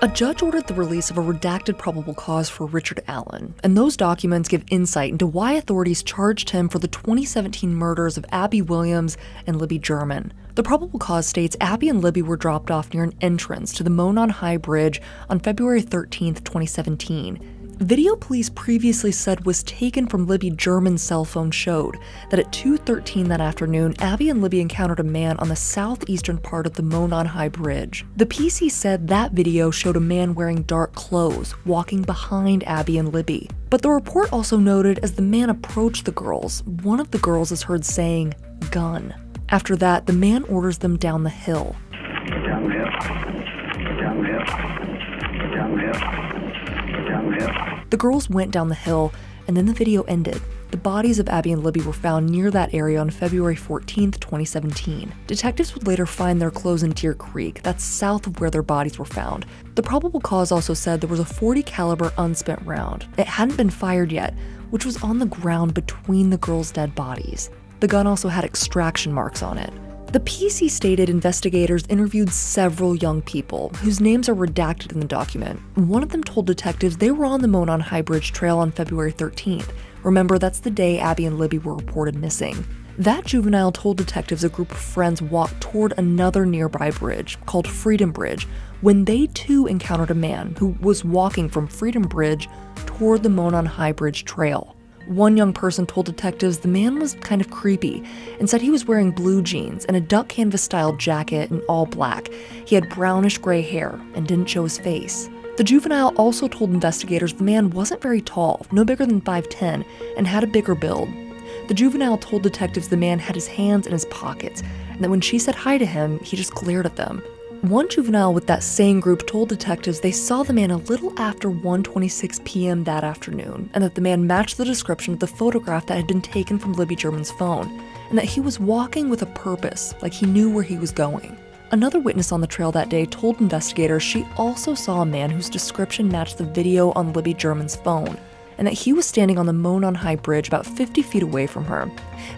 A judge ordered the release of a redacted probable cause for Richard Allen, and those documents give insight into why authorities charged him for the 2017 murders of Abby Williams and Libby German. The probable cause states Abby and Libby were dropped off near an entrance to the Monon High Bridge on February 13, 2017. Video police previously said was taken from Libby German's cell phone showed that at 2:13 that afternoon, Abby and Libby encountered a man on the southeastern part of the Monon High Bridge. The PC said that video showed a man wearing dark clothes walking behind Abby and Libby. But the report also noted as the man approached the girls, one of the girls is heard saying, "Gun." After that, the man orders them down the hill. Down the hill. Down the hill. Down the hill. Down the hill. The girls went down the hill, and then the video ended. The bodies of Abby and Libby were found near that area on February 14, 2017. Detectives would later find their clothes in Deer Creek, that's south of where their bodies were found. The probable cause also said there was a .40 caliber unspent round. It hadn't been fired yet, which was on the ground between the girls' dead bodies. The gun also had extraction marks on it. The PC stated investigators interviewed several young people, whose names are redacted in the document. One of them told detectives they were on the Monon High Bridge Trail on February 13th. Remember, that's the day Abby and Libby were reported missing. That juvenile told detectives a group of friends walked toward another nearby bridge, called Freedom Bridge, when they too encountered a man who was walking from Freedom Bridge toward the Monon High Bridge Trail. One young person told detectives the man was kind of creepy and said he was wearing blue jeans and a duck canvas style jacket in all black. He had brownish gray hair and didn't show his face. The juvenile also told investigators the man wasn't very tall, no bigger than 5'10", and had a bigger build. The juvenile told detectives the man had his hands in his pockets and that when she said hi to him, he just glared at them. One juvenile with that same group told detectives they saw the man a little after 1:26 p.m. that afternoon, and that the man matched the description of the photograph that had been taken from Libby German's phone, and that he was walking with a purpose, like he knew where he was going. Another witness on the trail that day told investigators she also saw a man whose description matched the video on Libby German's phone, and that he was standing on the Monon High Bridge about 50 feet away from her.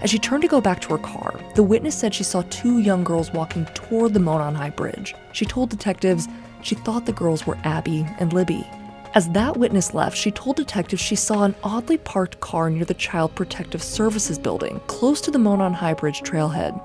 As she turned to go back to her car, the witness said she saw two young girls walking toward the Monon High Bridge. She told detectives she thought the girls were Abby and Libby. As that witness left, she told detectives she saw an oddly parked car near the Child Protective Services building, close to the Monon High Bridge trailhead.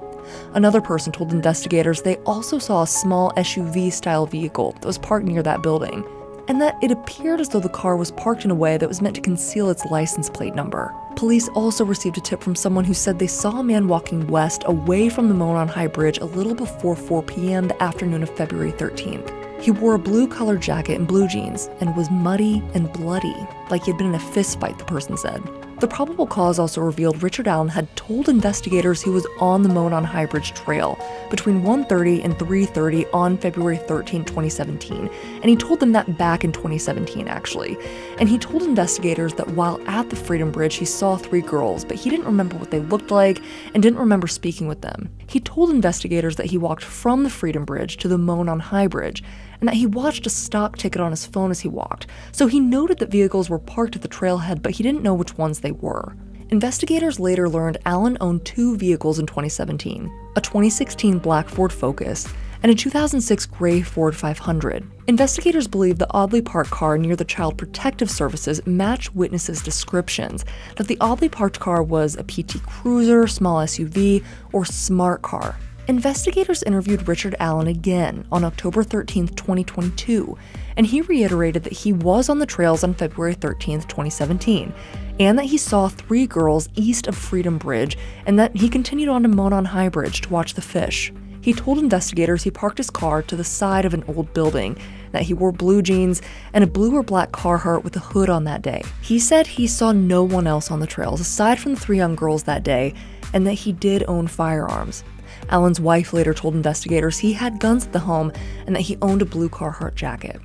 Another person told investigators they also saw a small SUV-style vehicle that was parked near that building, and that it appeared as though the car was parked in a way that was meant to conceal its license plate number. Police also received a tip from someone who said they saw a man walking west away from the Monon High Bridge a little before 4 p.m. the afternoon of February 13th. He wore a blue-colored jacket and blue jeans and was muddy and bloody, like he had been in a fist fight, the person said. The probable cause also revealed Richard Allen had told investigators he was on the Monon High Bridge Trail between 1:30 and 3:30 on February 13, 2017, and he told them that back in 2017, actually. And he told investigators that while at the Freedom Bridge, he saw 3 girls, but he didn't remember what they looked like and didn't remember speaking with them. He told investigators that he walked from the Freedom Bridge to the Monon High Bridge, and that he watched a stock ticket on his phone as he walked, so he noted that vehicles were parked at the trailhead, but he didn't know which ones they were. Investigators later learned Allen owned 2 vehicles in 2017, a 2016 black Ford Focus and a 2006 gray Ford 500. Investigators believe the oddly parked car near the Child Protective Services matched witnesses' descriptions, that the oddly parked car was a PT Cruiser, small SUV, or smart car. Investigators interviewed Richard Allen again on October 13, 2022, and he reiterated that he was on the trails on February 13, 2017, and that he saw 3 girls east of Freedom Bridge, and that he continued on to Monon High Bridge to watch the fish. He told investigators he parked his car to the side of an old building, that he wore blue jeans and a blue or black Carhartt with a hood on that day. He said he saw no one else on the trails aside from the 3 young girls that day, and that he did own firearms. Allen's wife later told investigators he had guns at the home and that he owned a blue Carhartt jacket.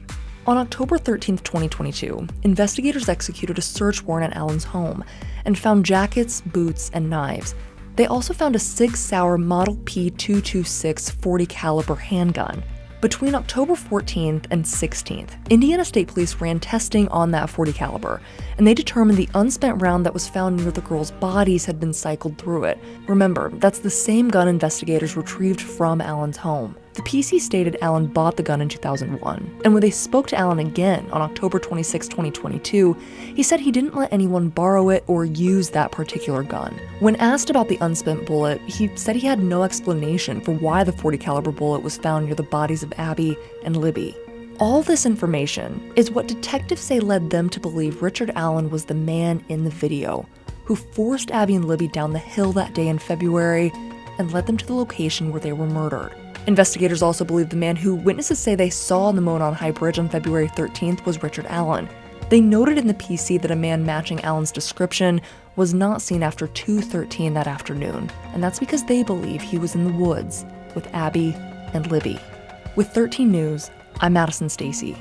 On October 13, 2022, investigators executed a search warrant at Allen's home and found jackets, boots, and knives. They also found a Sig Sauer Model P226 .40 caliber handgun. Between October 14th and 16th, Indiana State Police ran testing on that .40 caliber, and they determined the unspent round that was found near the girls' bodies had been cycled through it. Remember, that's the same gun investigators retrieved from Allen's home. The PC stated Allen bought the gun in 2001, and when they spoke to Allen again on October 26, 2022, he said he didn't let anyone borrow it or use that particular gun. When asked about the unspent bullet, he said he had no explanation for why the .40 caliber bullet was found near the bodies of Abby and Libby. All this information is what detectives say led them to believe Richard Allen was the man in the video, who forced Abby and Libby down the hill that day in February and led them to the location where they were murdered. Investigators also believe the man who witnesses say they saw on the Monon High Bridge on February 13th was Richard Allen. They noted in the PC that a man matching Allen's description was not seen after 2:13 that afternoon, and that's because they believe he was in the woods with Abby and Libby. With 13 News, I'm Madison Stacy.